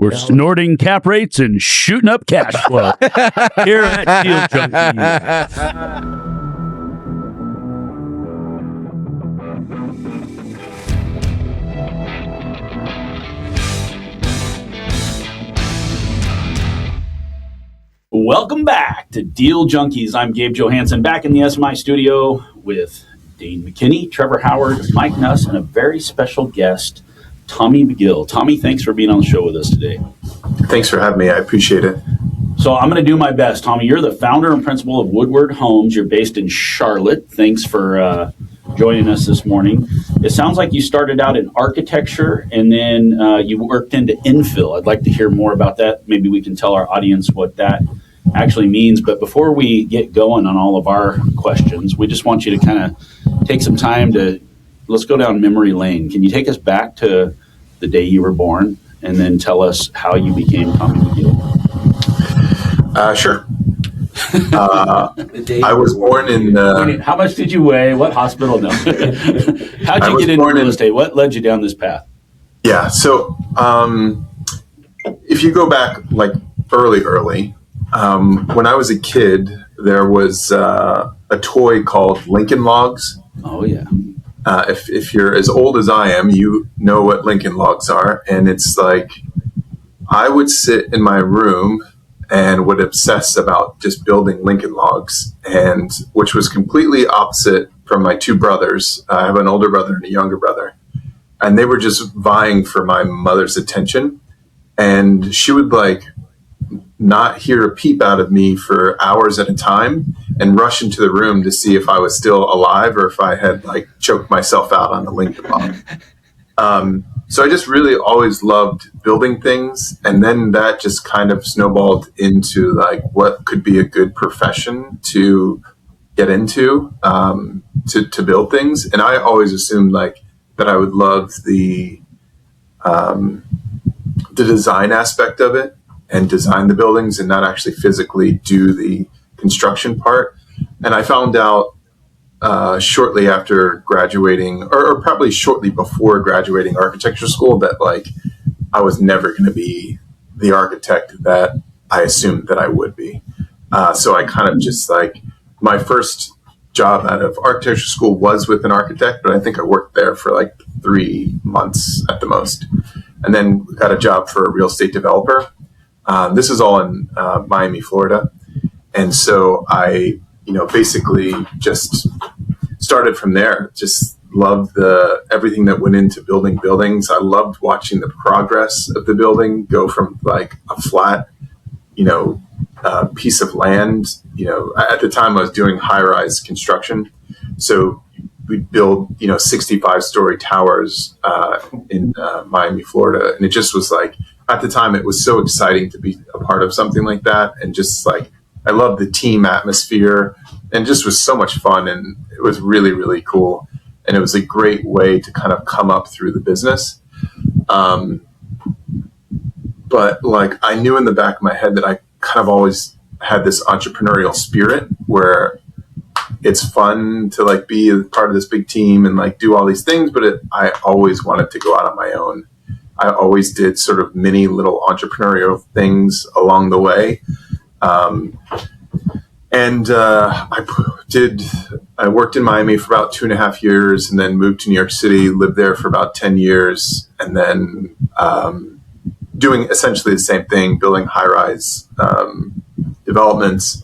We're snorting cap rates and shooting up cash flow here at Deal Junkies. Welcome back to Deal Junkies. I'm Gabe Johansson, back in the SMI studio with Dane McKinney, Trevor Howard, Mike Nuss, and a very special guest, Tommy Magill. Tommy, thanks for being on the show with us today. Thanks for having me. I appreciate it. So I'm going to do my best. Tommy, you're the founder and principal of Woodward Homes. You're based in Charlotte. Thanks for joining us this morning. It sounds like you started out in architecture and then you worked into infill. I'd like to hear more about that. Maybe we can tell our audience what that actually means. But before we get going on all of our questions, we just want you to kind of take some time to, let's go down memory lane. Can you take us back to the day you were born and then tell us how you became Tommy Magill? Sure. I was born in... How much did you weigh? What hospital? No. How'd you get into real estate? What led you down this path? Yeah, so if you go back like early, when I was a kid, there was a toy called Lincoln Logs. Oh, yeah. If you're as old as I am, you know what Lincoln Logs are. And it's like, I would sit in my room and would obsess about just building Lincoln Logs, and which was completely opposite from my two brothers. I have an older brother and a younger brother. And they were just vying for my mother's attention. And she would like not hear a peep out of me for hours at a time and rush into the room to see if I was still alive or if I had like choked myself out on the Lincoln Log. So I just really always loved building things. And then that just kind of snowballed into like what could be a good profession to get into, to build things. And I always assumed like that I would love the design aspect of it and design the buildings and not actually physically do the construction part. And I found out shortly after graduating, or probably shortly before graduating architecture school, that like I was never going to be the architect that I assumed that I would be. So I kind of just like, my first job out of architecture school was with an architect, but I think I worked there for like 3 months at the most. And then got a job for a real estate developer. This is all in Miami, Florida. And so I, basically just started from there. Just loved everything that went into building buildings. I loved watching the progress of the building go from like a flat, piece of land. At the time I was doing high-rise construction. So we'd build, 65-story towers in Miami, Florida. And it just was like, at the time, it was so exciting to be a part of something like that. And just like, I loved the team atmosphere and just was so much fun. And it was really, really cool. And it was a great way to kind of come up through the business. But like, I knew in the back of my head that I kind of always had this entrepreneurial spirit where it's fun to like be a part of this big team and like do all these things. But I always wanted to go out on my own. I always did sort of mini little entrepreneurial things along the way. I worked in Miami for about 2.5 years and then moved to New York City, lived there for about 10 years, and then doing essentially the same thing, building high-rise developments.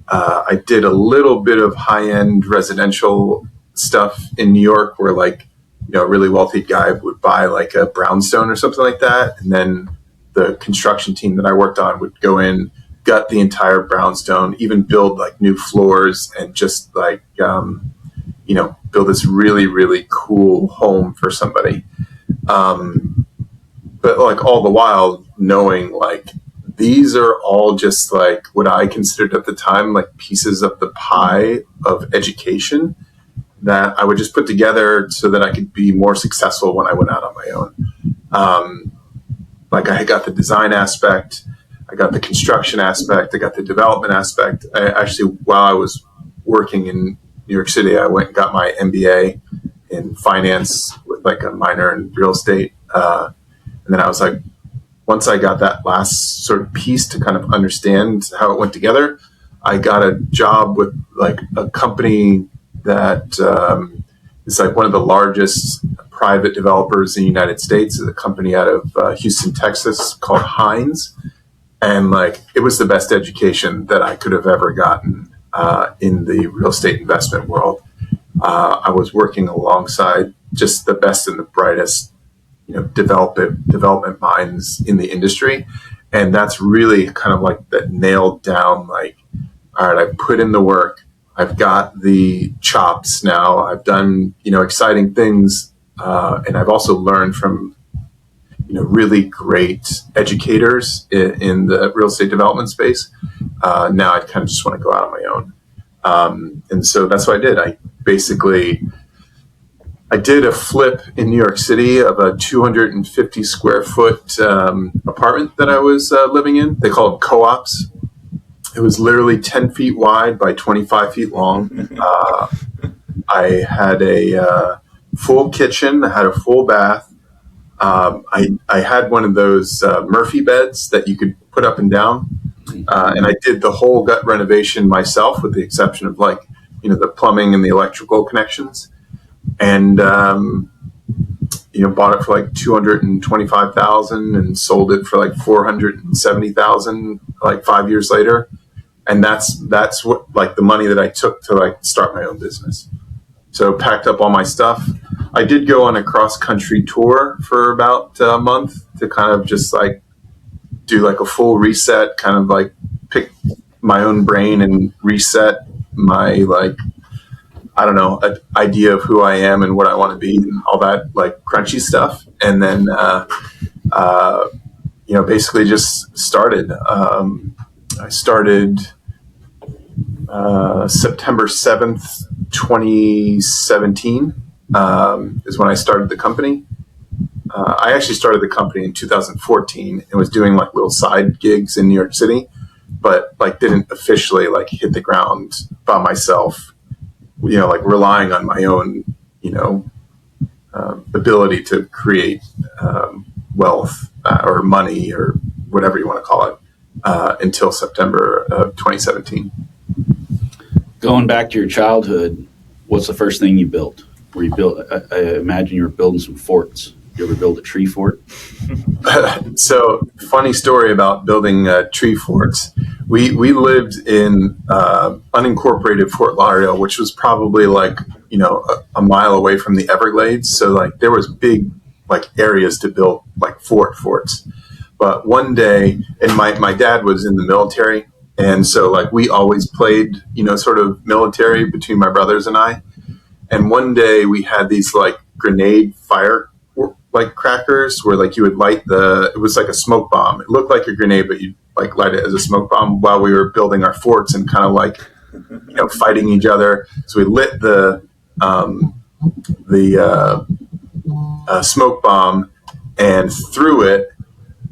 I did a little bit of high-end residential stuff in New York where like, a really wealthy guy would buy like a brownstone or something like that. And then the construction team that I worked on would go in, gut the entire brownstone, even build like new floors and just like, build this really, really cool home for somebody. But like all the while knowing like, these are all just like what I considered at the time, like pieces of the pie of education that I would just put together so that I could be more successful when I went out on my own. Like I got the design aspect, I got the construction aspect, I got the development aspect. I actually, while I was working in New York City, I went and got my MBA in finance with like a minor in real estate. And then I was like, once I got that last sort of piece to kind of understand how it went together, I got a job with like a company that is like one of the largest private developers in the United States. It's a company out of Houston, Texas called Hines. And like, it was the best education that I could have ever gotten in the real estate investment world. I was working alongside just the best and the brightest, development minds in the industry. And that's really kind of like that nailed down, like, all right, I've put in the work. I've got the chops now. I've done, exciting things. And I've also learned from, really great educators in the real estate development space. Now I kind of just want to go out on my own. And so that's what I did. I did a flip in New York City of a 250 square foot apartment that I was living in. They call them co-ops. It was literally 10 feet wide by 25 feet long. I had a full kitchen. I had a full bath. I had one of those Murphy beds that you could put up and down. And I did the whole gut renovation myself, with the exception of the plumbing and the electrical connections. And, bought it for like $225,000 and sold it for like $470,000 like 5 years later. And that's what, like, the money that I took to like start my own business. So packed up all my stuff. I did go on a cross country tour for about a month to kind of just like do like a full reset, kind of like pick my own brain and reset my, like, I don't know, idea of who I am and what I want to be and all that like crunchy stuff. And then, basically just started. I started September 7th, 2017 is when I started the company. I actually started the company in 2014 and was doing like little side gigs in New York City, but like didn't officially like hit the ground by myself, like relying on my own, ability to create wealth or money or whatever you want to call it until September of 2017. Going back to your childhood, what's the first thing you built? I imagine you were building some forts. You ever build a tree fort? So, funny story about building tree forts. We lived in unincorporated Fort Lauderdale, which was probably like, a mile away from the Everglades. So like there was big like areas to build like forts. But one day, and my dad was in the military. And so like we always played, sort of military between my brothers and I. And one day we had these like grenade fire like crackers where like you would light it was like a smoke bomb. It looked like a grenade, but you like light it as a smoke bomb while we were building our forts and kind of like, fighting each other. So we lit the smoke bomb and threw it.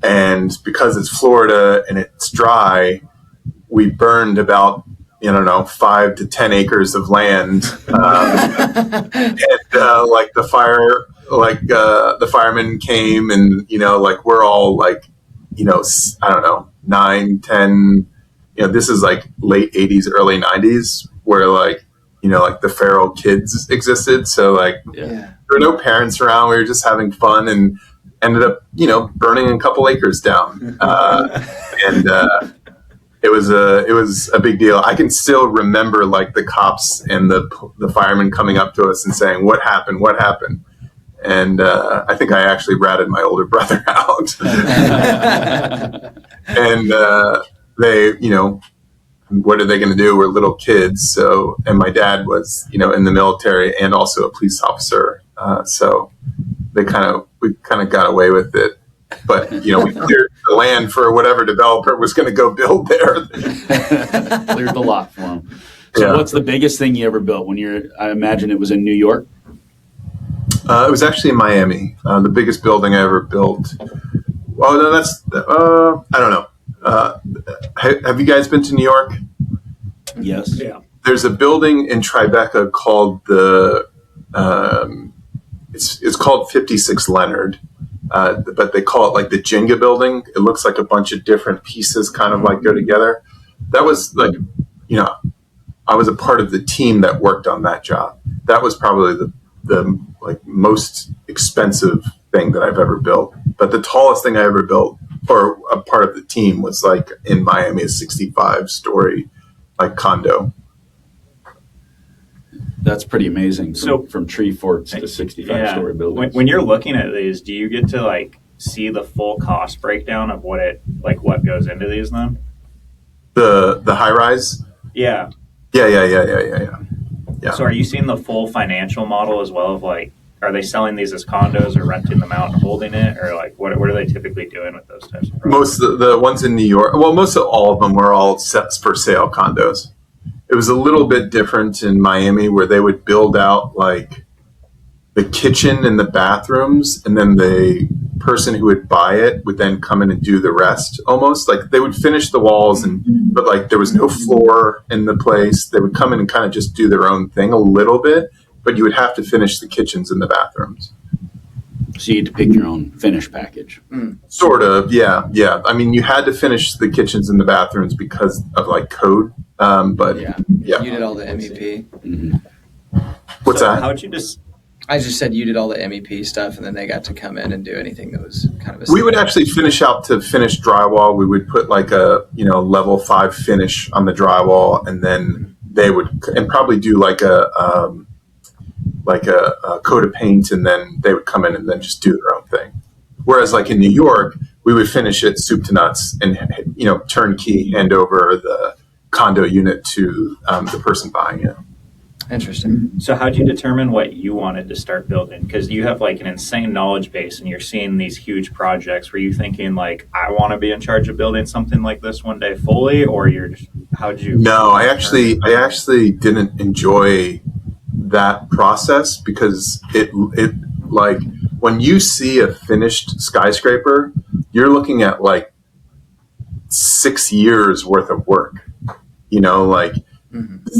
And because it's Florida and it's dry, we burned about, 5 to 10 acres of land. And like the fire, like the firemen came and, like we're all like, I don't know, 9, 10, this is like late 80s, early 90s where like, like the feral kids existed. So like there were no parents around. We were just having fun and ended up, burning a couple acres down. It was a big deal. I can still remember like the cops and the firemen coming up to us and saying, what happened? And I think I actually ratted my older brother out. And they, what are they going to do? We're little kids. So, and my dad was, in the military and also a police officer. So we kind of got away with it. But, we cleared the land for whatever developer was going to go build there. Cleared the lot for them. So what's the biggest thing you ever built I imagine it was in New York? It was actually in Miami. The biggest building I ever built. Oh, no, I don't know. Have you guys been to New York? Yes. Yeah. There's a building in Tribeca called it's called 56 Leonard. but they call it like the Jenga building. It looks like a bunch of different pieces kind of like go together. That was like, I was a part of the team that worked on that job. That was probably the like most expensive thing that I've ever built. But the tallest thing I ever built, or a part of the team, was like in Miami, a 65-story like condo. That's pretty amazing. So from tree forts to 65-story buildings. When you're looking at these, do you get to like see the full cost breakdown of what goes into these then? The high rise? Yeah. Yeah. So are you seeing the full financial model as well of like, are they selling these as condos or renting them out and holding it? Or like, what are they typically doing with those types of projects? Most of the ones in New York, well, most of all of them were all set for sale condos. It was a little bit different in Miami where they would build out like the kitchen and the bathrooms, and then the person who would buy it would then come in and do the rest. Almost like they would finish the walls, but like there was no floor in the place. They would come in and kind of just do their own thing a little bit, but you would have to finish the kitchens and the bathrooms. So you had to pick your own finish package. Sort of, yeah. I mean, you had to finish the kitchens and the bathrooms because of like code. But yeah. You did all the MEP. Mm-hmm. What's that? How'd you just? I just said you did all the MEP stuff, and then they got to come in and do anything that was kind of. We would actually finish out to finish drywall. We would put like a level 5 finish on the drywall, and then they would probably do like a coat of paint, and then they would come in and then just do their own thing. Whereas like in New York, we would finish it soup to nuts and turnkey hand over the condo unit to the person buying it. Interesting. So how'd you determine what you wanted to start building? Because you have like an insane knowledge base and you're seeing these huge projects. Were you thinking like, I want to be in charge of building something like this one day fully, or how'd you? No, I actually didn't enjoy that process because it like when you see a finished skyscraper, you're looking at like 6 years worth of work,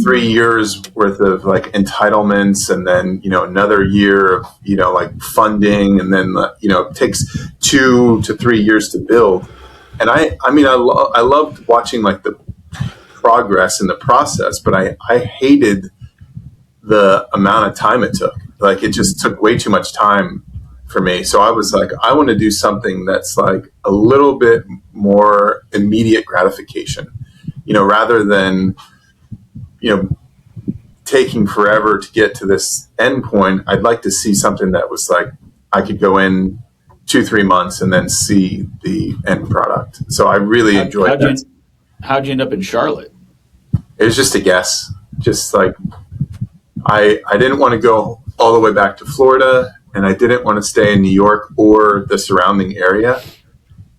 3 years worth of like entitlements, and then another year of like funding, and then it takes 2 to 3 years to build. And I loved watching like the progress in the process, but I hated the amount of time it took. Like it just took way too much time for me. So I was like, I want to do something that's like a little bit more immediate gratification, rather than taking forever to get to this end point. I'd like to see something that was like I could go in 2-3 months and then see the end product. So I really enjoyed that. How'd you end up in Charlotte? It was just a guess. Just like I didn't want to go all the way back to Florida, and I didn't want to stay in New York or the surrounding area.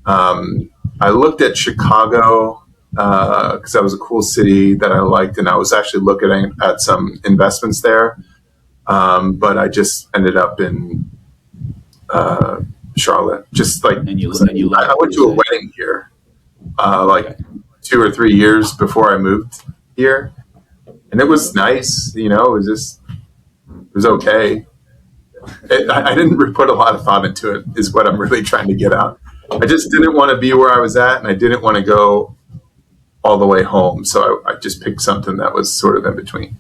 I looked at Chicago because that was a cool city that I liked, and I was actually looking at some investments there. But I just ended up in Charlotte. Just like I went to a wedding here, 2 or 3 years before I moved here, and it was nice. It was okay. I didn't put a lot of thought into it, is what I'm really trying to get at. I just didn't want to be where I was at, and I didn't want to go all the way home. So I just picked something that was sort of in between.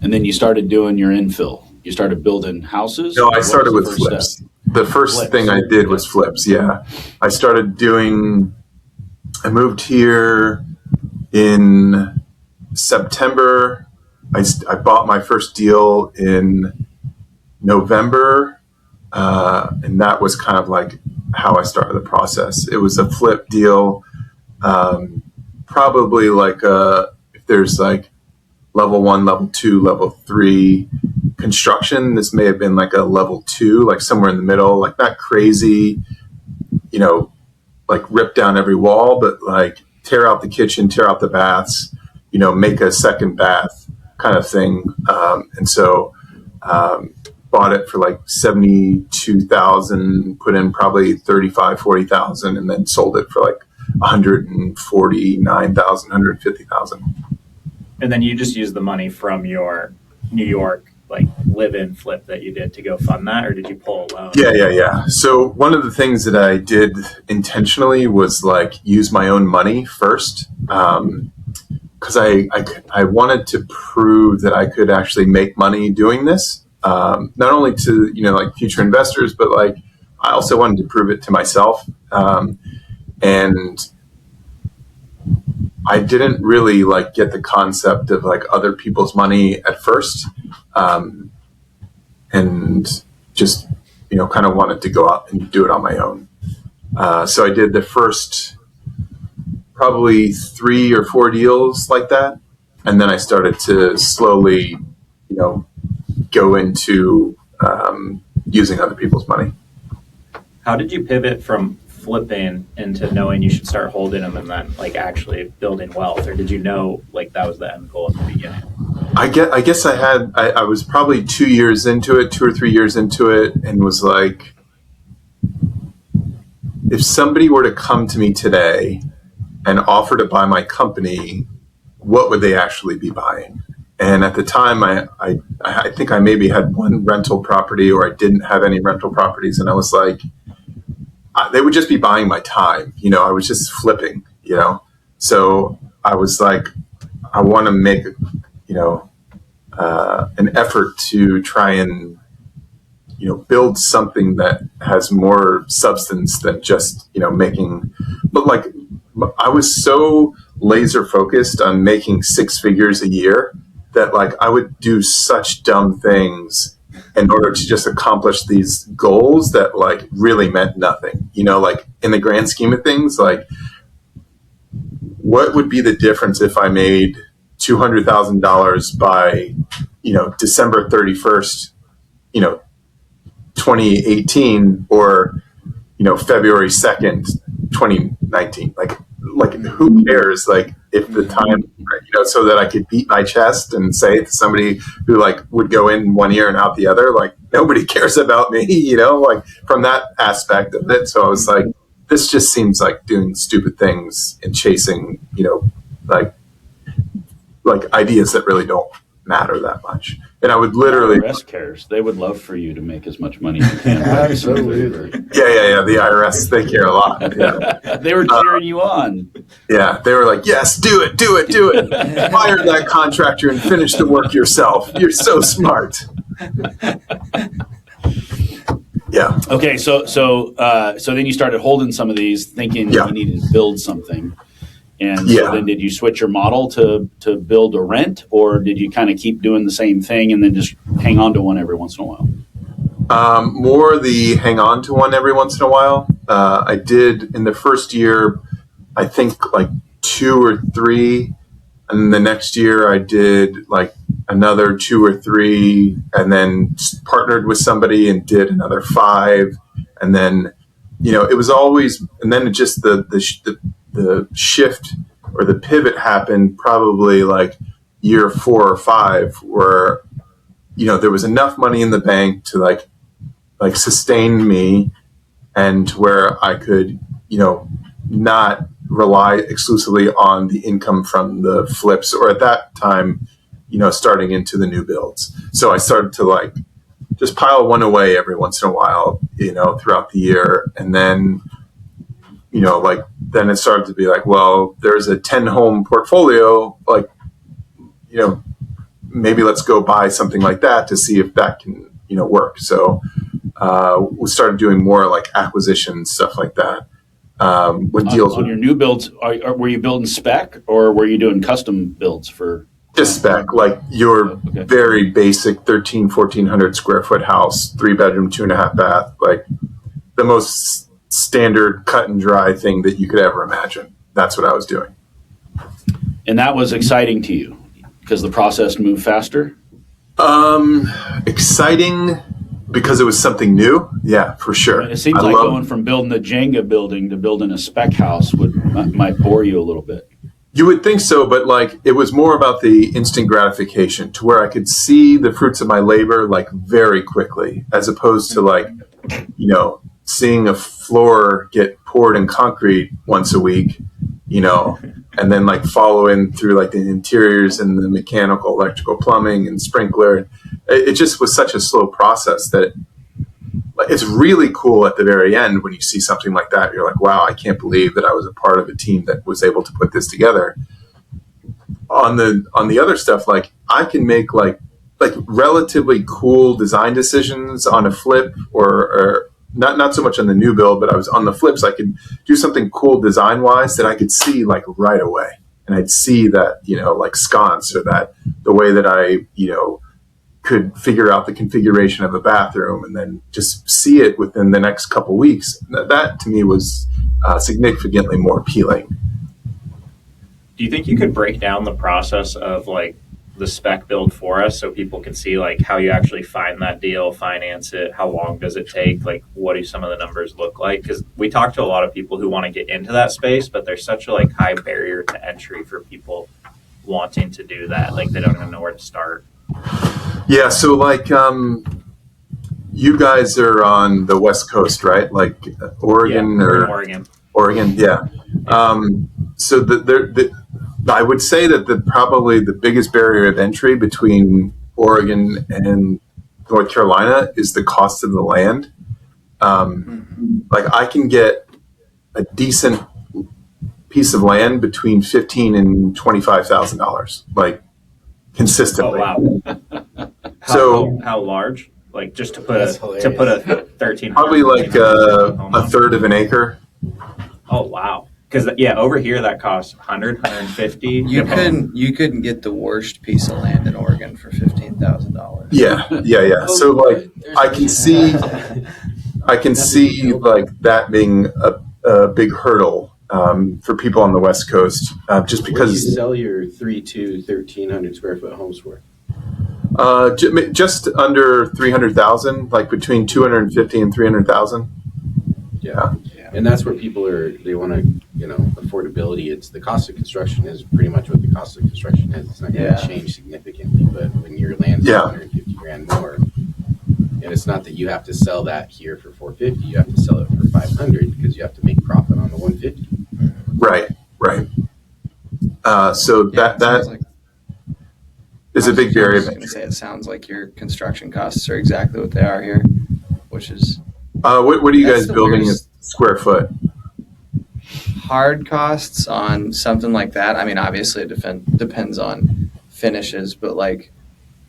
And then you started doing your infill. You started building houses? No, I started with flips. The first thing I did was flips, yeah. I moved here in September. I bought my first deal in November, and that was kind of like how I started the process. It was a flip deal, probably like if there's like level 1, level 2, level 3 construction, this may have been like a level 2, like somewhere in the middle, like not crazy, like rip down every wall, but like tear out the kitchen, tear out the baths, make a second bath kind of thing. And so bought it for like $72,000, put in probably $35,000, $40,000, and then sold it for like $149,000, $150,000. And then you just use the money from your New York like live-in flip that you did to go fund that, or did you pull a loan? Yeah. So one of the things that I did intentionally was like use my own money first, because I wanted to prove that I could actually make money doing this, not only to like future investors, but like I also wanted to prove it to myself, and I didn't really like get the concept of like other people's money at first, and just kind of wanted to go out and do it on my own. So I did the first probably 3 or 4 deals like that, and then I started to slowly, go into using other people's money. How did you pivot from flipping into knowing you should start holding them and then like actually building wealth, or did you know like that was the end goal at the beginning? I guess I was probably 2 or 3 years into it, and was like, if somebody were to come to me today and offer to buy my company, what would they actually be buying? And at the time, I think I maybe had one rental property, or I didn't have any rental properties, and I was like, they would just be buying my time. I was just flipping, So I was like, I want to make, an effort to try and, build something that has more substance than just, making, but like, I was so laser focused on making 6 figures a year that like I would do such dumb things in order to just accomplish these goals that like really meant nothing, like in the grand scheme of things, like what would be the difference if I made $200,000 by, December 31st, 2018, or, February 2nd, 2019, like who cares? Like if the time, so that I could beat my chest and say to somebody who like would go in one ear and out the other, like nobody cares about me, like from that aspect of it. So I was like, this just seems like doing stupid things and chasing, like ideas that really don't matter that much. And I would literally. The IRS cares. They would love for you to make as much money as you can. Absolutely. Yeah. The IRS, they care a lot. Yeah. They were cheering you on. Yeah, they were like, yes, do it. Fire that contractor and finish the work yourself. You're so smart. Yeah. Okay, so then you started holding some of these, thinking you needed to build something. And so then did you switch your model to build or rent, or did you kind of keep doing the same thing and then just hang on to one every once in a while? More the hang on to one every once in a while. I did in the first year, I think like 2 or 3. And the next year I did like another 2 or 3, and then partnered with somebody and did another 5. And then, it was always, and then it just the shift or the pivot happened probably like year 4 or 5, where, there was enough money in the bank to like sustain me, and where I could, not rely exclusively on the income from the flips, or at that time, starting into the new builds. So I started to like just pile one away every once in a while, throughout the year. And then, then it started to be like, well, there's a 10 home portfolio, like, maybe let's go buy something like that to see if that can, work. So we started doing more like acquisition stuff like that. When deals on your new builds, were you building spec, or were you doing custom builds for? Just spec, like your very basic 1,400 square foot house, 3-bedroom, 2.5 bath, like the most standard cut and dry thing that you could ever imagine. That's what I was doing. And that was exciting to you because the process moved faster? Exciting because it was something new. Yeah, for sure. And it seems like going from building a Jenga building to building a spec house might bore you a little bit. You would think so, but like it was more about the instant gratification, to where I could see the fruits of my labor like very quickly, as opposed to like, seeing a floor get poured in concrete once a week and then like follow in through like the interiors and the mechanical, electrical, plumbing, and sprinkler. It just was such a slow process that it's really cool at the very end when you see something like that. You're like, wow, I can't believe that I was a part of a team that was able to put this together. On the other stuff, like I can make like relatively cool design decisions on a flip or not so much on the new build, but I was on the flips. I could do something cool design wise that I could see like right away. And I'd see that, like sconce, or that the way that I, could figure out the configuration of a bathroom, and then just see it within the next couple weeks. That to me was significantly more appealing. Do you think you could break down the process of like the spec build for us so people can see like how you actually find that deal, finance it, how long does it take, like what do some of the numbers look like? Because we talk to a lot of people who want to get into that space, but there's such a like high barrier to entry for people wanting to do that. Like they don't even know where to start. Yeah, so like you guys are on the West Coast, right? Like Oregon Oregon, yeah. So I would say that probably the biggest barrier of entry between Oregon and North Carolina is the cost of the land. Like I can get a decent piece of land between $15,000 and $25,000, like consistently. Oh wow! So how large? Like just to put a 13. Probably like a third of an acre. Oh wow! Because over here that costs 150. You couldn't get the worst piece of land in Oregon for $15,000. Yeah. So like I can see like that being a big hurdle for people on the West Coast, just because. What do you sell your 1,300 square foot homes for? Just under 300,000, like between 250 and 300,000. Yeah. And that's where people they want to, affordability. It's the cost of construction is pretty much what the cost of construction is. It's not going to change significantly, but when your land's $150,000 more, and it's not that you have to sell that here for $450, you have to sell it for $500 because you have to make profit on the $150. Right. So that is a big barrier. I was going to say, it sounds like your construction costs are exactly what they are here, which is. What are you guys building as square foot? Hard costs on something like that. I mean, obviously it depends on finishes, but like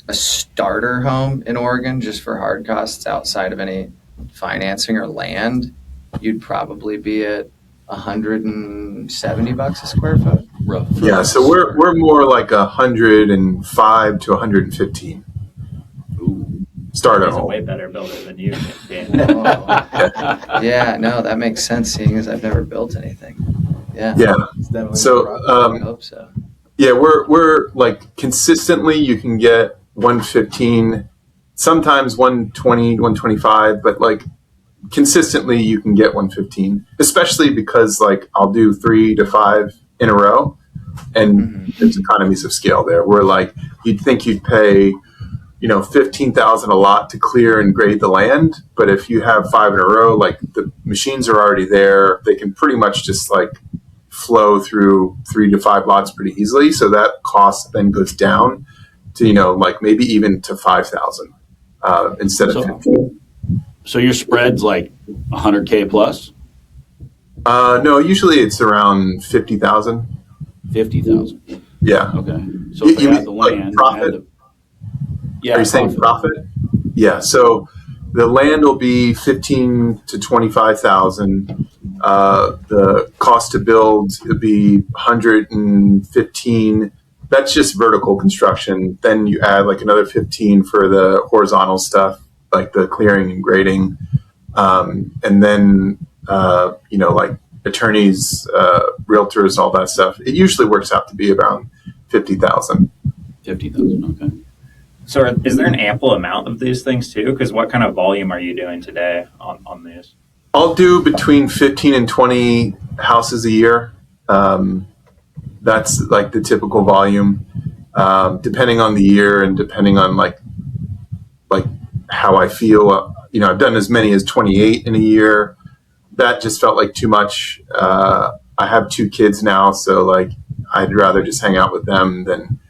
a starter home in Oregon, just for hard costs outside of any financing or land, you'd probably be at $170 a square foot. Roughly. Yeah, so we're more like 105 to 115. Starter He's a home. way better builder than you, Dan. Yeah, no, that makes sense, seeing as I've never built anything. Yeah. So I hope so. Yeah, we're like consistently you can get 115, sometimes 120, 125, but like consistently you can get 115, especially because like I'll do 3 to 5 in a row, and there's economies of scale there. Where like you'd think you'd pay $15,000 a lot to clear and grade the land, but if you have 5 in a row, like the machines are already there, they can pretty much just like flow through 3 to 5 lots pretty easily. So that cost then goes down to like maybe even to 5,000 instead of 15. So your spread's like 100K plus? No, usually it's around 50,000. 50,000. Yeah. Okay. So if you had the land, like profit. Are you saying profit? Yeah. So the land will be 15 to 25,000. The cost to build would be 115. That's just vertical construction. Then you add like another 15 for the horizontal stuff, like the clearing and grading, and then like attorneys, realtors, all that stuff. It usually works out to be around 50,000. 50,000. Okay. So is there an ample amount of these things too? Because what kind of volume are you doing today on these? I'll do between 15 and 20 houses a year. That's like the typical volume, depending on the year and depending on like how I feel. I've done as many as 28 in a year. That just felt like too much. I have 2 kids now, so like I'd rather just hang out with them than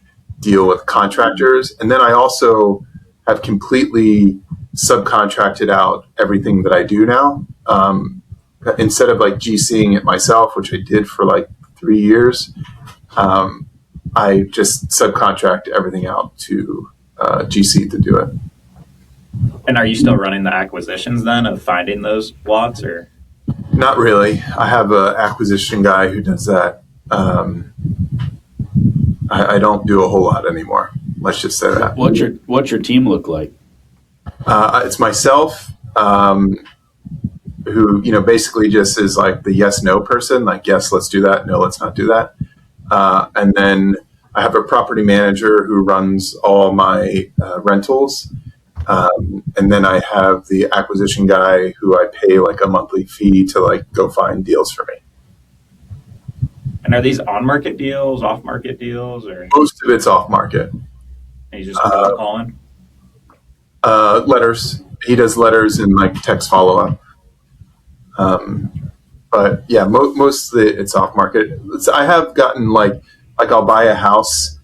deal with contractors. And then I also have completely subcontracted out everything that I do now. Instead of like GCing it myself, which I did for like 3 years, I just subcontract everything out to GC to do it. And are you still running the acquisitions then of finding those lots, or? Not really. I have an acquisition guy who does that. I don't do a whole lot anymore. Let's just say that. What's your team look like? It's myself, who basically just is like the yes no person. Like, yes, let's do that. No, let's not do that. And then I have a property manager who runs all my rentals. And then I have the acquisition guy who I pay like a monthly fee to like go find deals for me. And are these on-market deals, off-market deals, or? Most of it's off-market. And you just calling? Letters. He does letters and like text follow-up. But yeah, most of it's off-market. I have gotten like I'll buy a house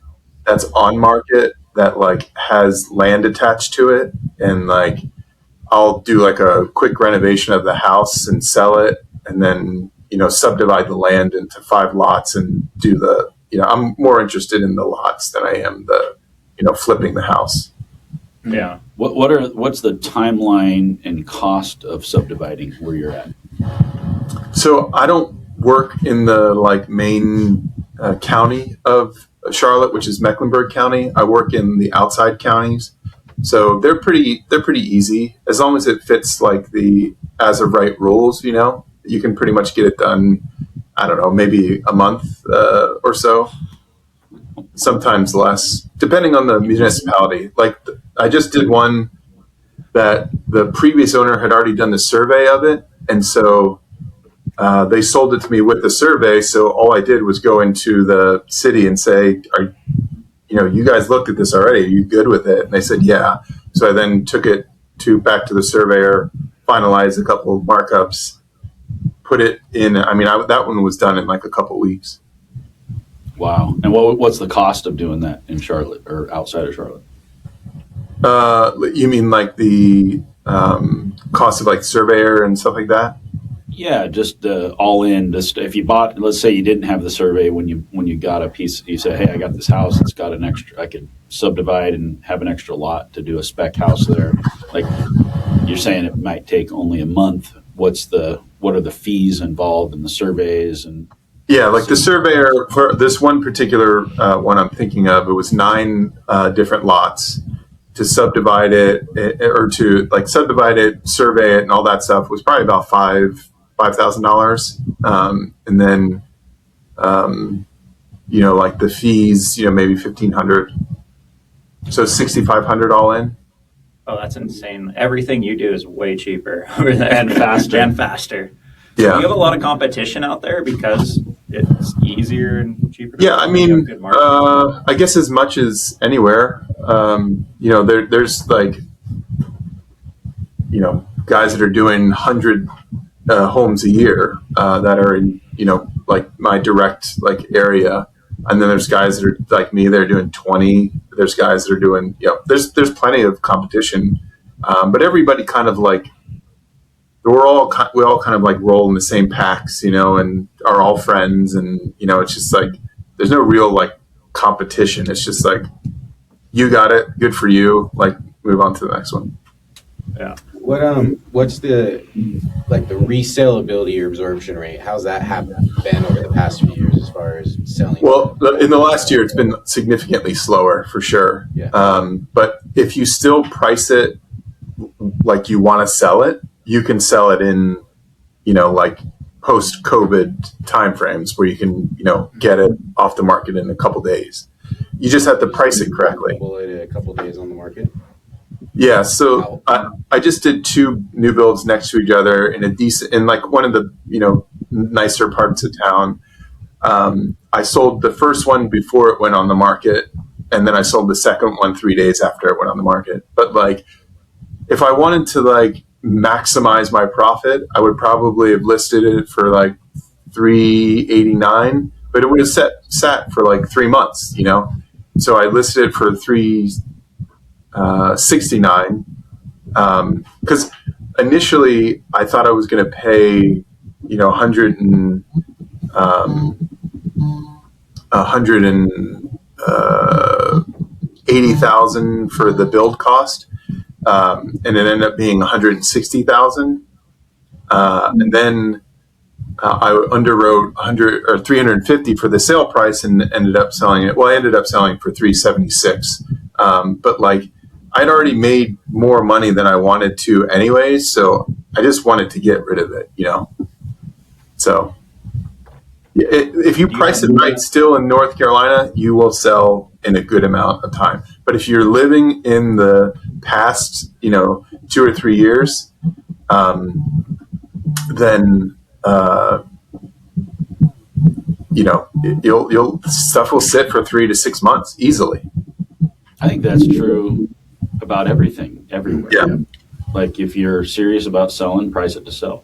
that's on market that like has land attached to it, and like I'll do like a quick renovation of the house and sell it, and then subdivide the land into 5 lots and do the I'm more interested in the lots than I am the flipping the house. Yeah. What's the timeline and cost of subdividing where you're at? So I don't work in the like main county of Charlotte, which is Mecklenburg County. I work in the outside counties, so they're pretty easy as long as it fits like the as of right rules. You can pretty much get it done. I don't know, maybe a month or so, sometimes less, depending on the municipality. Like I just did one that the previous owner had already done the survey of it, and so they sold it to me with the survey. So all I did was go into the city and say, you guys looked at this already. Are you good with it? And they said, yeah. So I then took it back to the surveyor, finalized a couple of markups, put it in. That one was done in like a couple of weeks. Wow. And what's the cost of doing that in Charlotte or outside of Charlotte? You mean like the cost of like surveyor and stuff like that? Yeah, just all in. Just if you bought, let's say you didn't have the survey when you got a piece, you said, "Hey, I got this house. It's got an extra. I could subdivide and have an extra lot to do a spec house there." Like you're saying, it might take only a month. What are the fees involved in the surveys and? Yeah, like the surveyor for this one particular one I'm thinking of, it was 9 different lots. To subdivide it or to like subdivide it, survey it, and all that stuff was probably about $5,000, and then like the fees, maybe $1,500, so $6,500 all in. Oh, that's insane! Everything you do is way cheaper over there and faster and faster. Yeah, do you have a lot of competition out there because it's easier and cheaper? Yeah, I guess as much as anywhere. There's like guys that are doing 100 homes a year that are in like my direct like area, and then there's guys that are like me, they're doing 20. There's guys that are doing there's plenty of competition, but everybody kind of like we all kind of like roll in the same packs, and are all friends, and it's just like there's no real like competition. It's just like you got it, good for you. Like move on to the next one. Yeah. What's the resaleability or absorption rate? How's that been over the past few years as far as selling? Well, in the last year, it's been significantly slower for sure. Yeah. But if you still price it like you want to sell it, you can sell it in, like post-COVID timeframes where you can, get it off the market in a couple days. You just have to price it correctly. A couple days on the market. Yeah, so I just did 2 new builds next to each other in like one of the nicer parts of town. I sold the first one before it went on the market, and then I sold the second one 3 days after it went on the market. But like, if I wanted to like maximize my profit, I would probably have listed it for like 389, but it would have sat for like 3 months, So I listed it for 369 because initially I thought I was going to pay, 180,000 for the build cost, and it ended up being 160,000. And then I underwrote 100 or 350 for the sale price and ended up selling it. Well, I ended up selling for 376. But like I'd already made more money than I wanted to anyway, so I just wanted to get rid of it, So if you price it right still in North Carolina, you will sell in a good amount of time. But if you're living in the past, 2 or 3 years, then you'll stuff will sit for 3 to 6 months easily. I think that's true about everything, everywhere. Yeah. Like if you're serious about selling, price it to sell.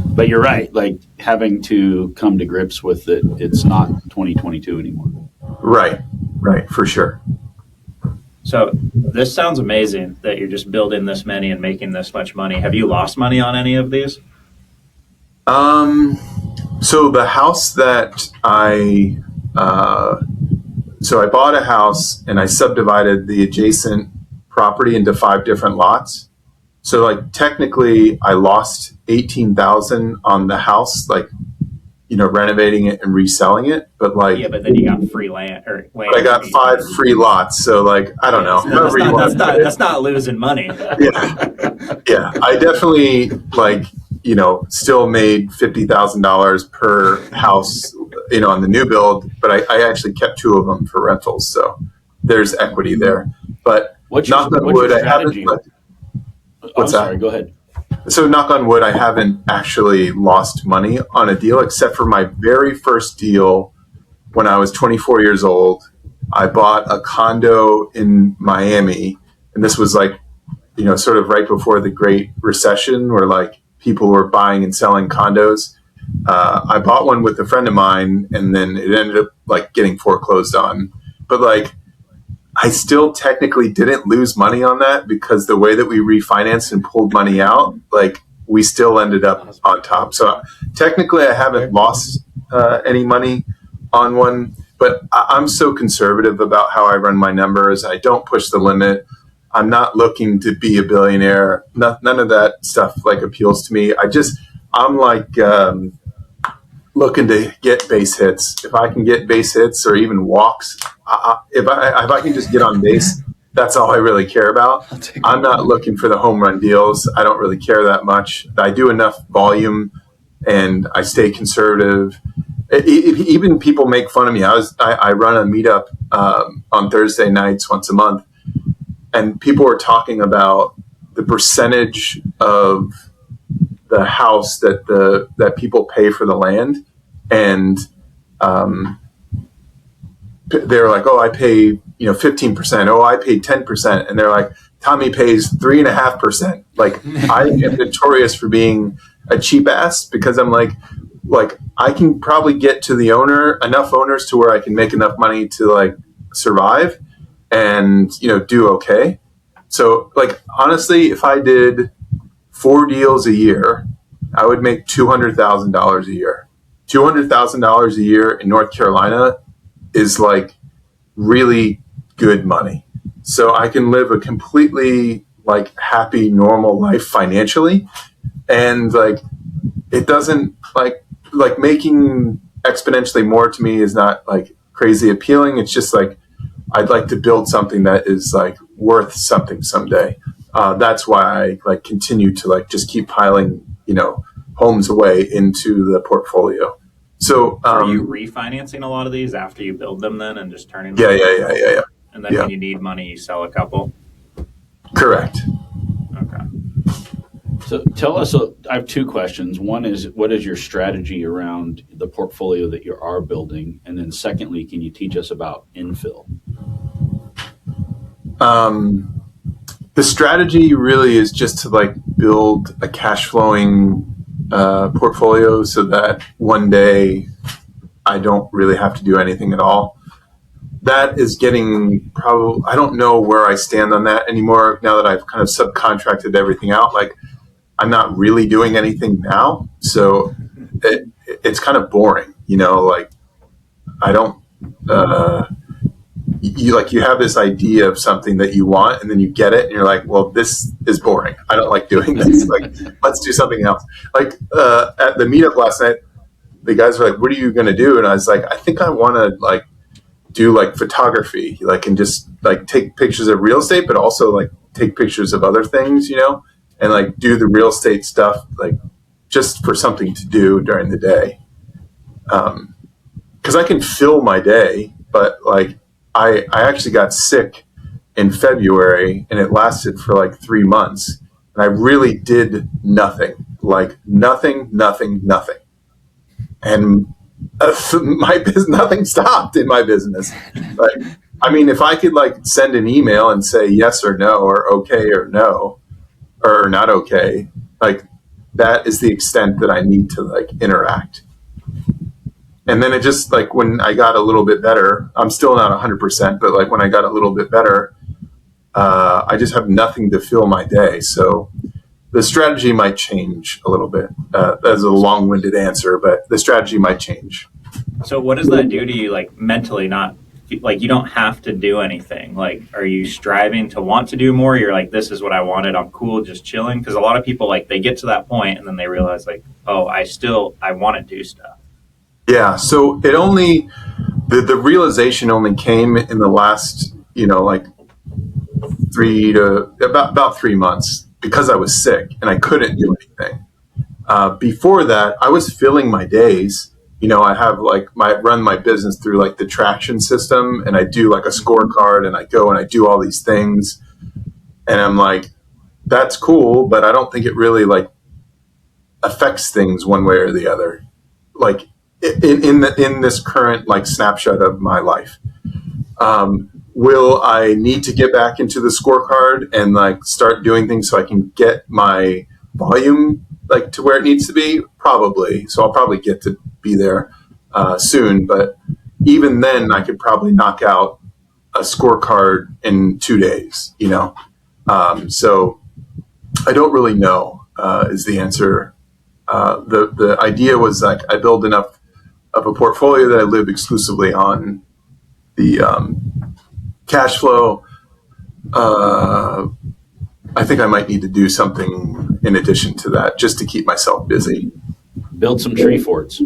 But you're right, like having to come to grips with it, it's not 2022 anymore. Right, for sure. So this sounds amazing that you're just building this many and making this much money. Have you lost money on any of these? So the house that I bought a house and I subdivided the adjacent property into 5 different lots. So like technically I lost 18,000 on the house, like, renovating it and reselling it. But like, yeah, but then you got free land or land. I got 5 free lots. So like, I don't know. That's not losing money. Yeah. I definitely still made $50,000 per house, on the new build, but I actually kept 2 of them for rentals. So there's equity there, but knock on wood, I haven't. What's that? Sorry, go ahead. So knock on wood, I haven't actually lost money on a deal except for my very first deal when I was 24 years old. I bought a condo in Miami, and this was like, sort of right before the Great Recession where like people were buying and selling condos. I bought one with a friend of mine and then it ended up like getting foreclosed on. But like, I still technically didn't lose money on that because the way that we refinanced and pulled money out, like we still ended up on top. So technically I haven't lost any money on one, but I'm so conservative about how I run my numbers. I don't push the limit. I'm not looking to be a billionaire. None of that stuff like appeals to me. I'm like looking to get base hits. If I can get base hits or even walks, if I can just get on base, that's all I really care about. I'm not looking for the home run deals. I don't really care that much. I do enough volume and I stay conservative. Even people make fun of me. I run a meetup on Thursday nights once a month, and people were talking about the percentage of the house that people pay for the land, and they're like, "Oh, I pay 15%. Oh, I pay 10%," and they're like, "Tommy pays 3.5%." Like I am notorious for being a cheap ass because I'm like I can probably get to the enough owners to where I can make enough money to like survive and do okay. So like honestly, if I did 4 deals a year, I would make $200,000 a year. $200,000 a year in North Carolina is like really good money. So I can live a completely like happy, normal life financially. And like, it doesn't like making exponentially more to me is not like crazy appealing. It's just like, I'd like to build something that is like worth something someday. That's why I like continue to like just keep piling, homes away into the portfolio. So, are you refinancing a lot of these after you build them then and just turning them? Yeah. And then when you need money, you sell a couple? Correct. Okay. So tell us, I have 2 questions. One is, what is your strategy around the portfolio that you are building? And then secondly, can you teach us about infill? The strategy really is just to like build a cash flowing portfolio so that one day I don't really have to do anything at all. That is getting probably, I don't know where I stand on that anymore now that I've kind of subcontracted everything out. Like, I'm not really doing anything now. So it's kind of boring, like I don't, you have this idea of something that you want and then you get it and you're like, well, this is boring. I don't like doing this. Like, let's do something else. Like, at the meetup last night, the guys were like, what are you going to do? And I was like, I think I want to like do like photography, like, and just like take pictures of real estate, but also like take pictures of other things, and like do the real estate stuff, like just for something to do during the day. 'Cause I can fill my day, but like, I actually got sick in February and it lasted for like 3 months. And I really did nothing, like nothing. And nothing stopped in my business. Like, I mean, if I could like send an email and say yes or no, or okay or no, or not okay, like that is the extent that I need to like interact. And then it just like when I got a little bit better, I'm still not 100%, but like when I got a little bit better, I just have nothing to fill my day. So the strategy might change a little bit. That's a long-winded answer, but the strategy might change. So what does that do to you, like mentally? Not like you don't have to do anything. Like, are you striving to want to do more? You're like, this is what I wanted. I'm cool, just chilling. Because a lot of people like they get to that point and then they realize like, oh, I want to do stuff. Yeah. So it only the realization only came in the last like about 3 months because I was sick and I couldn't do anything. Before that, I was filling my days. I have like run my business through like the traction system, and I do like a scorecard, and I go and I do all these things, and I'm like, that's cool, but I don't think it really like affects things one way or the other. Like in this current like snapshot of my life. Will I need to get back into the scorecard and like start doing things so I can get my volume like to where it needs to be? Probably. So I'll probably get to be there soon. But even then, I could probably knock out a scorecard in 2 days. So I don't really know is the answer. The idea was like I build enough of a portfolio that I live exclusively on the cash flow. I think I might need to do something in addition to that just to keep myself busy. Build some tree forts.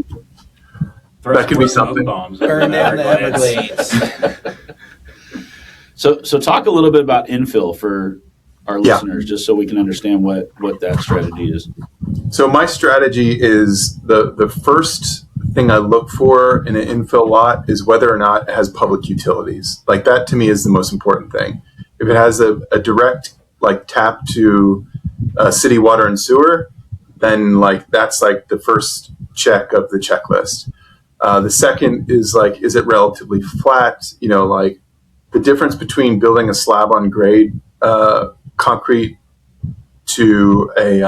That could be something. Burn down the Everglades. So talk a little bit about infill for our listeners, just so we can understand what that strategy is. So my strategy is the first thing I look for in an infill lot is whether or not it has public utilities. Like that to me is the most important thing. If it has a direct like tap to city water and sewer, then like that's like the first check of the checklist. The second is like, is it relatively flat? Like the difference between building a slab on grade concrete to a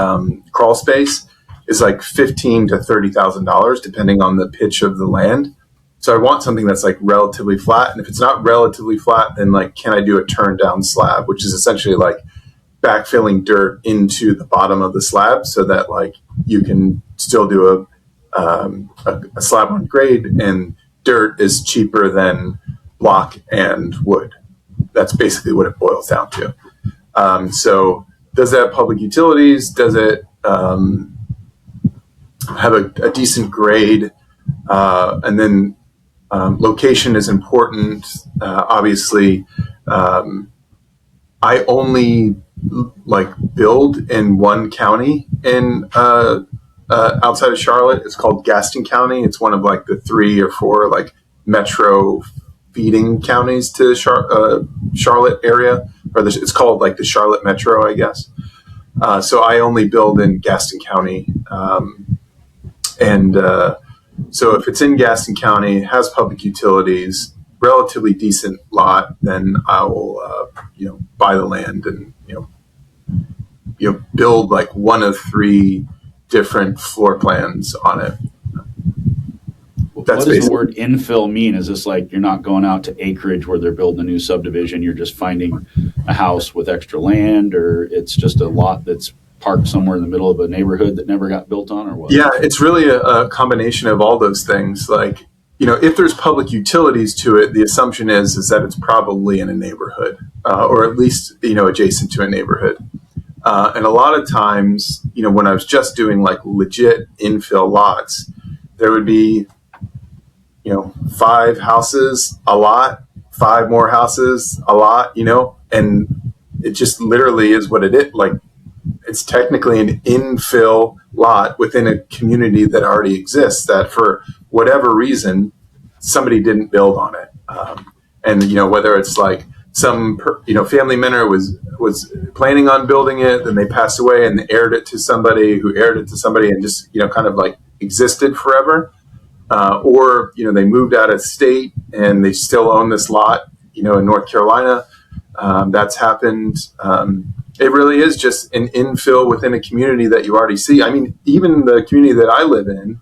crawl space is like $15,000 to $30,000 depending on the pitch of the land. So I want something that's like relatively flat. And if it's not relatively flat, then like, can I do a turn down slab, which is essentially like backfilling dirt into the bottom of the slab so that like you can still do a slab on grade, and dirt is cheaper than block and wood. That's basically what it boils down to. So does it have public utilities? Does it have a decent grade? And then location is important. Obviously, I only like build in one county in outside of Charlotte. It's called Gaston County. It's one of like the 3 or 4 like metro feeding counties to Charlotte area, or it's called like the Charlotte Metro, I guess. So I only build in Gaston County, so if it's in Gaston County, has public utilities, relatively decent lot, then I will buy the land and build like one of 3 different floor plans on it. What does the word infill mean? Is this like you're not going out to acreage where they're building a new subdivision, you're just finding a house with extra land, or it's just a lot that's parked somewhere in the middle of a neighborhood that never got built on, or what? Yeah, it's really a combination of all those things. Like, if there's public utilities to it, the assumption is that it's probably in a neighborhood, or at least, adjacent to a neighborhood. And a lot of times, when I was just doing like legit infill lots, there would be, 5 houses, a lot, 5 more houses, a lot, and it just literally is what it is. Like, it's technically an infill lot within a community that already exists that for whatever reason, somebody didn't build on it. And, whether it's like some, family member was planning on building it, then they passed away and they heired it to somebody who heired it to somebody and just, kind of like existed forever. Or, they moved out of state and they still own this lot, in North Carolina. That's happened. It really is just an infill within a community that you already see. I mean, even the community that I live in,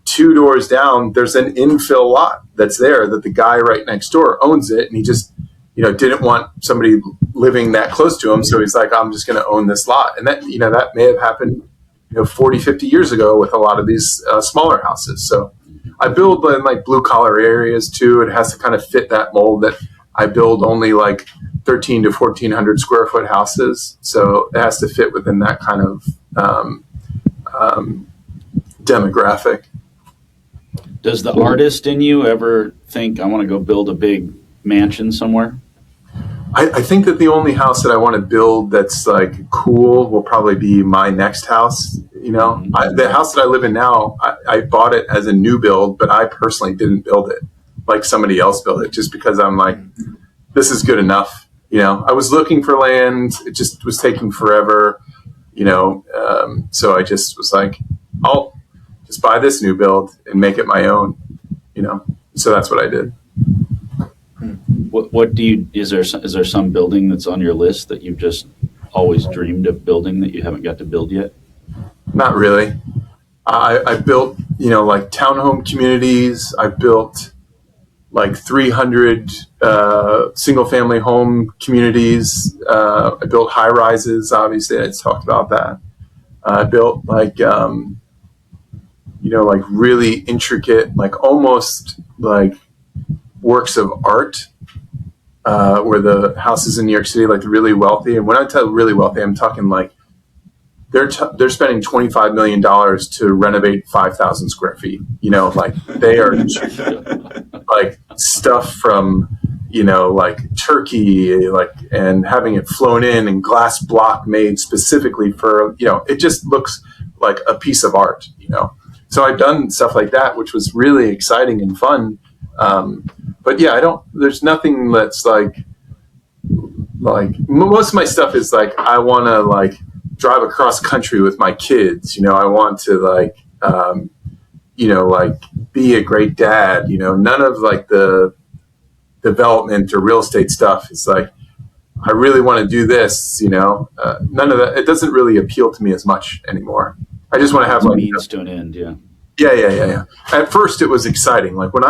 2 doors down, there's an infill lot that's there that the guy right next door owns it. And he just, didn't want somebody living that close to him. So he's like, I'm just going to own this lot. And that, that may have happened 40, 50 years ago with a lot of these smaller houses. So I build in like blue collar areas too. It has to kind of fit that mold that I build only like 13 to 1400 square foot houses. So it has to fit within that kind of demographic. Does the artist in you ever think, I want to go build a big mansion somewhere? I think that the only house that I want to build that's like cool will probably be my next house. The house that I live in now, I bought it as a new build, but I personally didn't build it. Like somebody else built it just because I'm like, this is good enough. I was looking for land. It just was taking forever, so I just was like, I'll just buy this new build and make it my own, so that's what I did. What do you, is there some building that's on your list that you've just always dreamed of building that you haven't got to build yet? Not really. I built, like townhome communities. I built like 300 single family home communities. I built high rises. Obviously, I just talked about that. I built like, like really intricate, like almost like works of art, where the houses in New York City, like really wealthy. And when I tell really wealthy, I'm talking like they're spending $25 million to renovate 5,000 square feet. Like they are like stuff from, like Turkey, like, and having it flown in and glass block made specifically for, it just looks like a piece of art, So I've done stuff like that, which was really exciting and fun. But yeah, there's nothing that's like most of my stuff is like, I want to like drive across country with my kids. I want to like, like be a great dad, none of like the development or real estate stuff is like, I really want to do this, none of that. It doesn't really appeal to me as much anymore. I just want to have like means to an end. Yeah. Yeah. At first it was exciting. Like when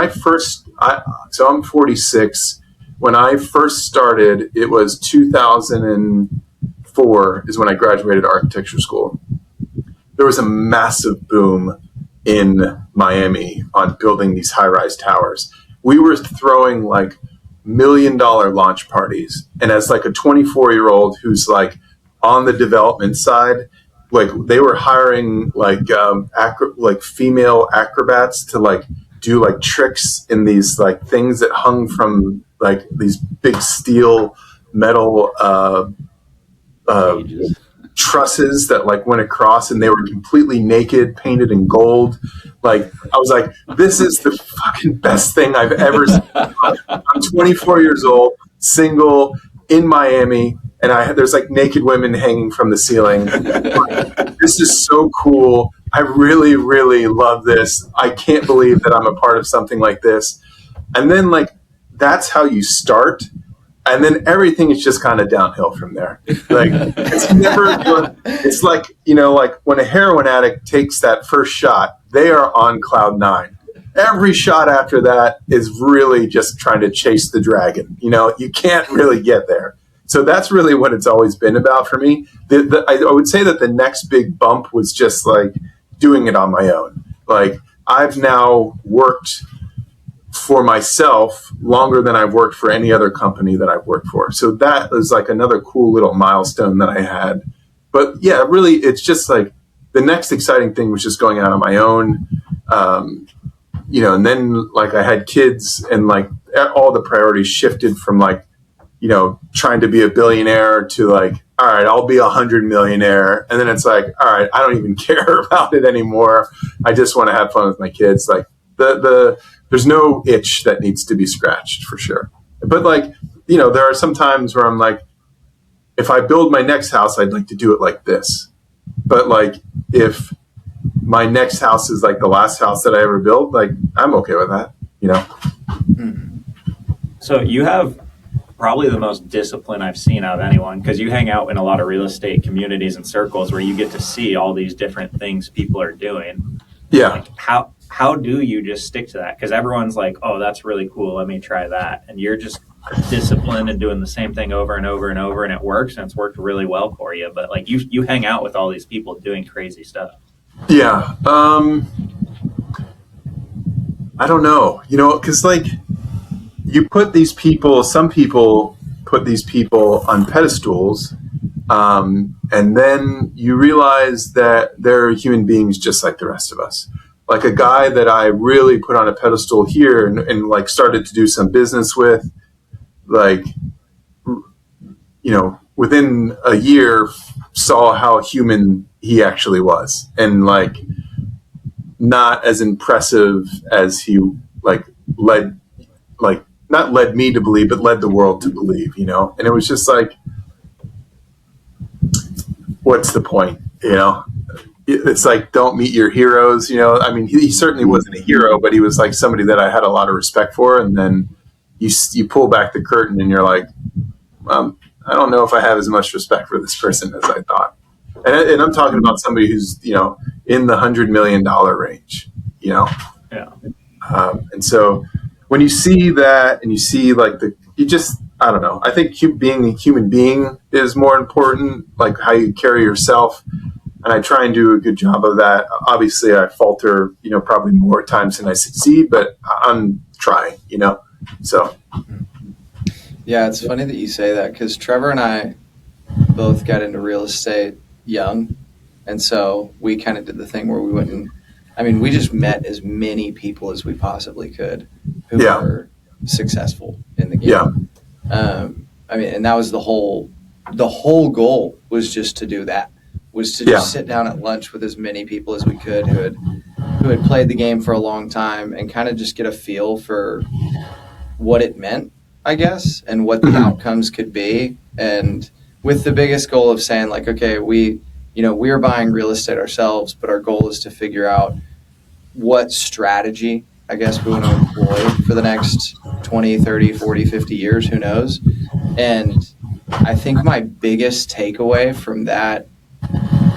so I'm 46. When I first started, it was 2004 is when I graduated architecture school. There was a massive boom in Miami on building these high-rise towers. We were throwing like $1 million launch parties. And as like a 24-year-old who's like on the development side, like they were hiring like like female acrobats to like do like tricks in these like things that hung from like these big steel metal trusses that like went across, and they were completely naked, painted in gold. Like I was like, this is the fucking best thing I've ever seen. I'm 24 years old, single, in Miami, and there's like naked women hanging from the ceiling. This is so cool. I really, really love this. I can't believe that I'm a part of something like this. And then like, that's how you start. And then everything is just kind of downhill from there. Like it's like, like when a heroin addict takes that first shot, they are on cloud 9. Every shot after that is really just trying to chase the dragon. You can't really get there. So that's really what it's always been about for me. I would say that the next big bump was just like doing it on my own. Like I've now worked for myself longer than I've worked for any other company that I've worked for. So that was like another cool little milestone that I had. But yeah, really, it's just like the next exciting thing was just going out on my own. And then like I had kids and like all the priorities shifted from like, trying to be a billionaire to like, all right, I'll be 100 millionaire. And then it's like, all right, I don't even care about it anymore. I just want to have fun with my kids. Like there's no itch that needs to be scratched for sure. But like, there are some times where I'm like, if I build my next house, I'd like to do it like this. But like, if my next house is like the last house that I ever built, like I'm okay with that, So you have probably the most discipline I've seen out of anyone, because you hang out in a lot of real estate communities and circles where you get to see all these different things people are doing. Yeah. Like how do you just stick to that? Because everyone's like, oh, that's really cool, let me try that. And you're just disciplined and doing the same thing over and over and over, and it works, and it's worked really well for you. But like you hang out with all these people doing crazy stuff. Yeah. I don't know, because like you put these people, some people put these people on pedestals, and then you realize that they're human beings just like the rest of us. Like a guy that I really put on a pedestal here and like started to do some business with, like, within a year saw how human he actually was, and like not as impressive as he like not led me to believe, but led the world to believe, and it was just like, what's the point? It's like, don't meet your heroes. I mean, he certainly wasn't a hero, but he was like somebody that I had a lot of respect for. And then you pull back the curtain and you're like, I don't know if I have as much respect for this person as I thought. And I'm talking about somebody who's, in the $100 million range, Yeah. And so when you see that and you see like I don't know, I think being a human being is more important, like how you carry yourself. And I try and do a good job of that. Obviously I falter, probably more times than I succeed, but I'm trying, so. Yeah, it's funny that you say that, because Trevor and I both got into real estate young. And so we kind of did the thing where we went and, we just met as many people as we possibly could who were successful in the game. Yeah. And that was the whole goal, was just to do that, was to just sit down at lunch with as many people as we could who had played the game for a long time, and kind of just get a feel for what it meant, I guess, and what the outcomes could be. And with the biggest goal of saying like, okay, we're buying real estate ourselves, but our goal is to figure out what strategy, I guess, we want to employ for the next 20, 30, 40, 50 years, who knows? And I think my biggest takeaway from that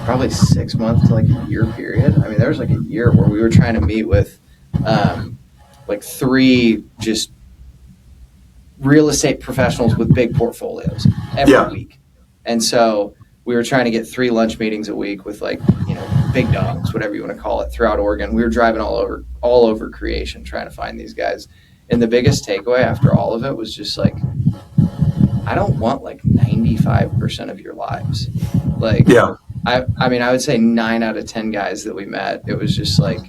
probably 6 months to like a year period. There was like a year where we were trying to meet with like 3 just real estate professionals with big portfolios every week. And so we were trying to get 3 lunch meetings a week with like, big dogs, whatever you want to call it, throughout Oregon. We were driving all over creation trying to find these guys. And the biggest takeaway after all of it was just like, I don't want like 95% of your lives. Like, I would say 9 out of 10 guys that we met, it was just like,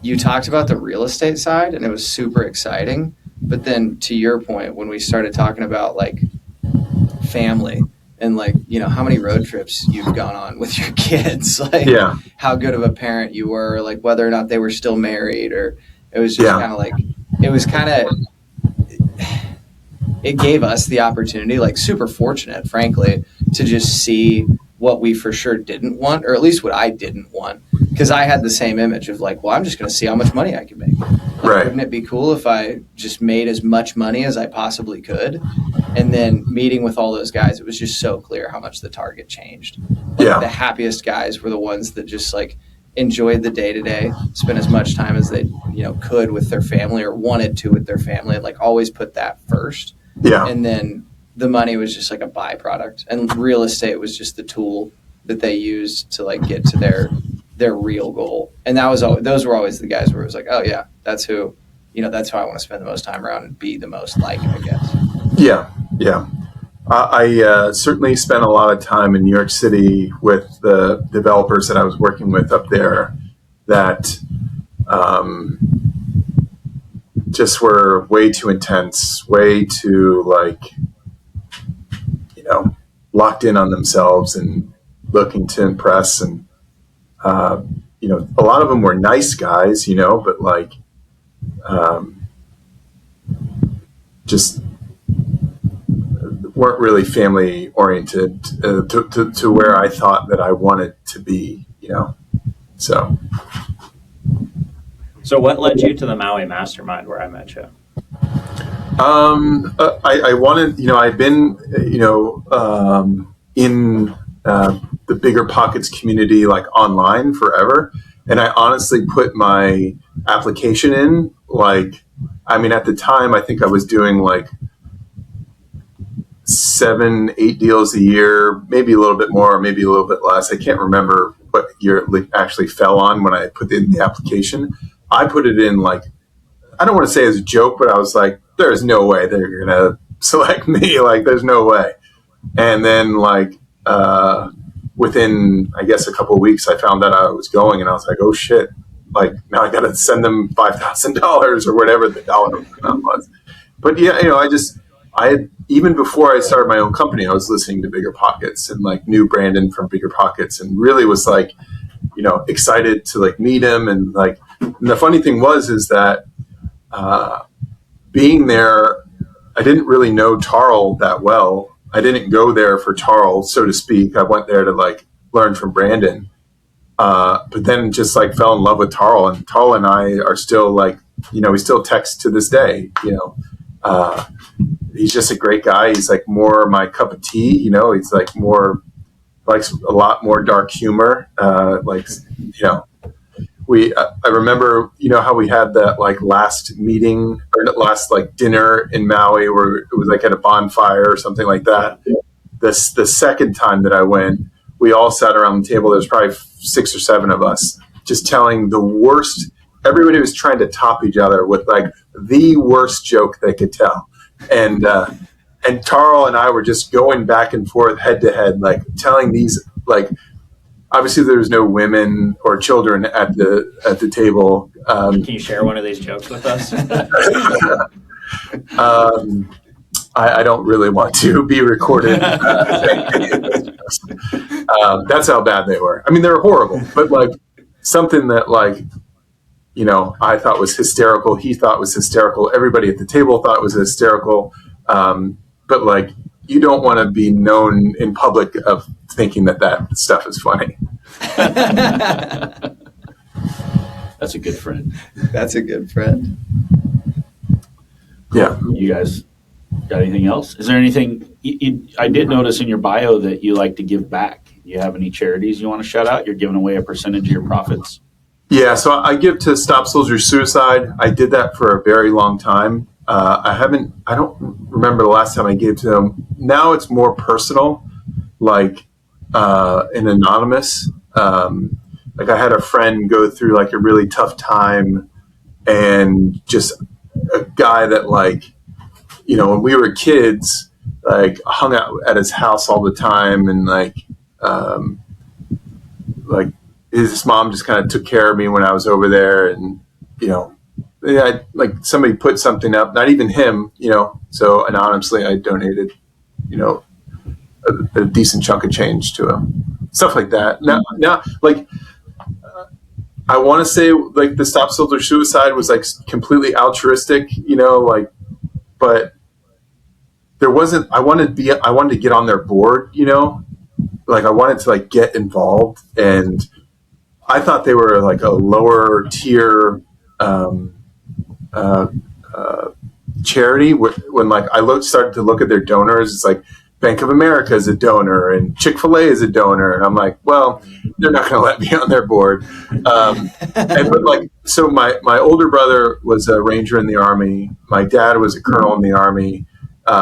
you talked about the real estate side and it was super exciting. But then to your point, when we started talking about like family and like, how many road trips you've gone on with your kids, like how good of a parent you were, like whether or not they were still married, or it was just kind of like, it gave us the opportunity, like super fortunate, frankly, to just see what we for sure didn't want, or at least what I didn't want, because I had the same image of like, well, I'm just going to see how much money I can make. Like, Right. Wouldn't it be cool if I just made as much money as I possibly could? And then meeting with all those guys, it was just so clear how much the target changed. Like, Yeah. the happiest guys were the ones that just like enjoyed the day to day, spent as much time as they could with their family or wanted to with their family, like always put that first. Yeah. And then the money was just like a byproduct, and real estate was just the tool that they used to like get to their real goal. And those were always the guys where it was like, oh yeah, that's who I want to spend the most time around and be the most like, I guess. Yeah. I certainly spent a lot of time in New York City with the developers that I was working with up there that just were way too intense, way too locked in on themselves and looking to impress. And, a lot of them were nice guys, but just weren't really family oriented to where I thought that I wanted to be, So what led you to the Maui Mastermind where I met you? I wanted, I'd been, in the Bigger Pockets community, like online forever. And I honestly put my application in, at the time, I think I was doing 7-8 deals a year, maybe a little bit more, maybe a little bit less. I can't remember what year it actually fell on when I put in the application. I put it in I don't want to say as a joke, but I was like, there's no way they're going to select me. There's no way. And then within, I guess, a couple of weeks, I found out I was going, and I was like, oh shit. Now I got to send them $5,000 or whatever the dollar amount was. But yeah, I had, even before I started my own company, I was listening to Bigger Pockets and knew Brandon from Bigger Pockets, and really was excited to meet him. And the funny thing is that being there, I didn't really know Tarl that well. I didn't go there for Tarl, so to speak. I went there to learn from Brandon. But then just fell in love with Tarl, and Tarl and I are still we still text to this day, he's just a great guy. He's more my cup of tea, he's more, likes a lot more dark humor. I remember, how we had that last meeting or last dinner in Maui where it was at a bonfire or something like that. The second time that I went, we all sat around the table. There's probably 6 or 7 of us just telling the worst. Everybody was trying to top each other with the worst joke they could tell. And Tarl and I were just going back and forth head to head, telling these, obviously there was no women or children at the table. Can you share one of these jokes with us? I don't really want to be recorded. That's how bad they were. I mean, they were horrible, but something that I thought was hysterical. He thought was hysterical. Everybody at the table thought was hysterical. But you don't want to be known in public of thinking that stuff is funny. That's a good friend. That's a good friend. Yeah. You guys got anything else? Is there anything I did notice in your bio that you like to give back? You have any charities you want to shout out? You're giving away a percentage of your profits. Yeah, so I give to Stop Soldier Suicide. I did that for a very long time. I don't remember the last time I gave to them. Now it's more personal, and anonymous. I had a friend go through a really tough time, and just a guy that when we were kids, hung out at his house all the time, and his mom just kind of took care of me when I was over there, and somebody put something up, not even him, so anonymously I donated, a decent chunk of change to him, stuff like that. Now, I want to say the Stop Soldier Suicide was completely altruistic, but there wasn't. I wanted to get on their board, like I wanted to like get involved, and I thought they were like a lower tier charity. When like I started to look at their donors, it's like Bank of America is a donor and Chick-fil-A is a donor, and I'm like, well, they're not going to let me on their board. But like, so my older brother was a Ranger in the Army. My dad was a colonel in the Army.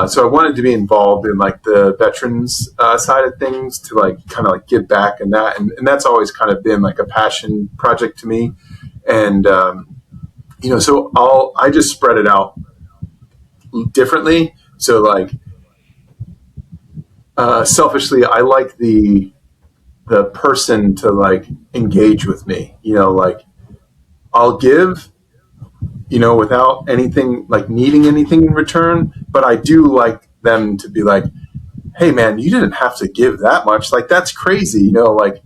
So I wanted to be involved in like the veterans side of things to like kind of like give back and that. And that's always kind of been like a passion project to me. And, so I just spread it out differently. So like, selfishly, I like the person to like engage with me, like I'll give, without anything, like needing anything in return. But I do like them to be like, hey man, you didn't have to give that much. Like, that's crazy. Like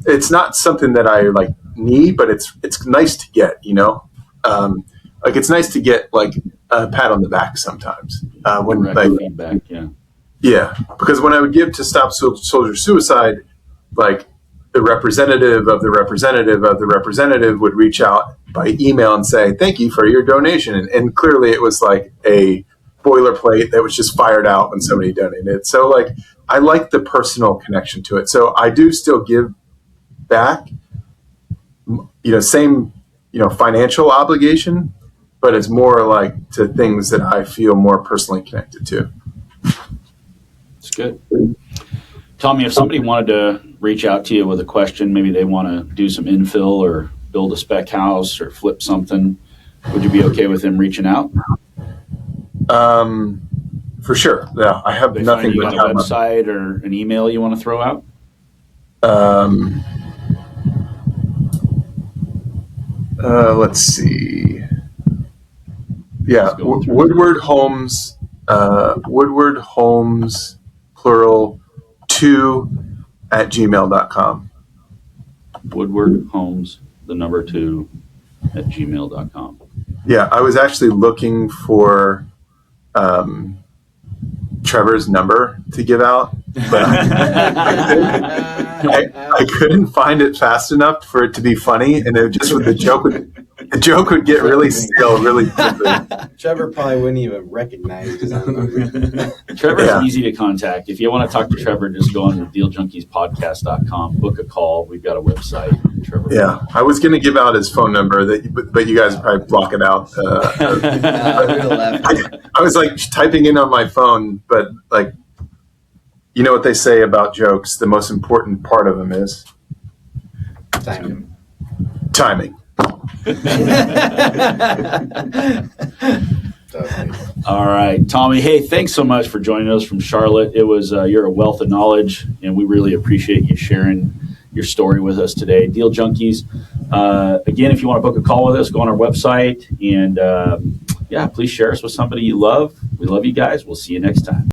it's not something that I like need, but it's nice to get, like it's nice to get like a pat on the back sometimes. When like feedback. Yeah. Because when I would give to Stop Soldier Suicide, like the representative of the representative of the representative would reach out by email and say, thank you for your donation. And clearly it was like a boilerplate that was just fired out when somebody donated. So like, I like the personal connection to it. So I do still give back, same, financial obligation, but it's more like to things that I feel more personally connected to. It's good. Tommy, if somebody wanted to reach out to you with a question, maybe they want to do some infill or build a spec house or flip something, would you be okay with them reaching out? For sure. Yeah, I have nothing but a website or an email you want to throw out. Let's see. Yeah, Woodward Homes. Woodward Homes, plural, 2@gmail.com. Woodward Homes, the number 2 @gmail.com. Yeah, I was actually looking for Trevor's number to give out, but I couldn't find it fast enough for it to be funny, and it just with the joke would get really stale really quickly. Trevor probably wouldn't even recognize his own number. Trevor's easy to contact. If you want to talk to Trevor, just go on to dealjunkiespodcast.com, book a call. We've got a website. Trevor. Yeah, I was going to give out his phone number, but you guys probably block it out. I was like typing in on my phone, but like, you know what they say about jokes? The most important part of them is timing. All right, Tommy. Hey, thanks so much for joining us from Charlotte. It was you're a wealth of knowledge, and we really appreciate you sharing your story with us today. Deal Junkies. Again, if you want to book a call with us, go on our website and please share us with somebody you love. We love you guys. We'll see you next time.